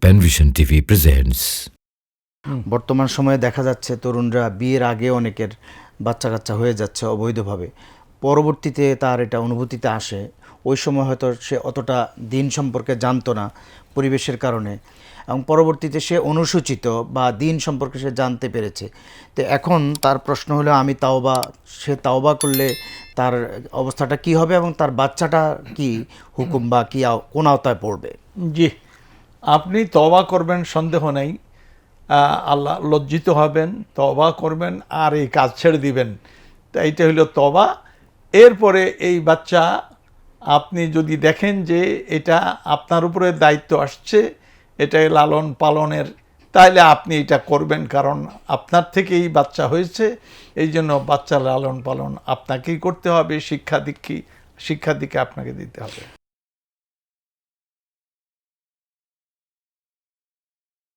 Panvision TV presents. বর্তমান সময়ে দেখা যাচ্ছে তরুণরা বিয়ের আগে অনেকের বাচ্চা কাচ্চা হয়ে যাচ্ছে অবৈধভাবে, পরবর্তীতে তার এটা অনুভূতিতে আসে। ওই সময় হয়তো সে অতটা দিন সম্পর্কে জানতো না পরিবেশের কারণে, এবং পরবর্তীতে সে অনুসূচিত বা দিন সম্পর্কে সে জানতে পেরেছে। তো এখন তার প্রশ্ন হলো, সে তাওবা করলে তার অবস্থাটা কি হবে এবং তার বাচ্চাটা কি হুকুম বা কি কোন আওতায় পড়বে? জি, আপনি তওবা করবেন, সন্দেহ নেই। আল্লাহ লজ্জিত হবেন, তওবা করবেন আর এই কাজ ছেড়ে দিবেন। তো এইটা হলো তওবা। এরপরে এই বাচ্চা আপনি যদি দেখেন যে এটা আপনার উপরে দায়িত্ব আসছে, এটা লালন পালনের, তাহলে আপনি এটা করবেন, কারণ আপনার থেকেই বাচ্চা হয়েছে। এই জন্য বাচ্চার লালন পালন আপনাকেই করতে হবে, শিক্ষা দীক্ষা আপনাকে দিতে হবে।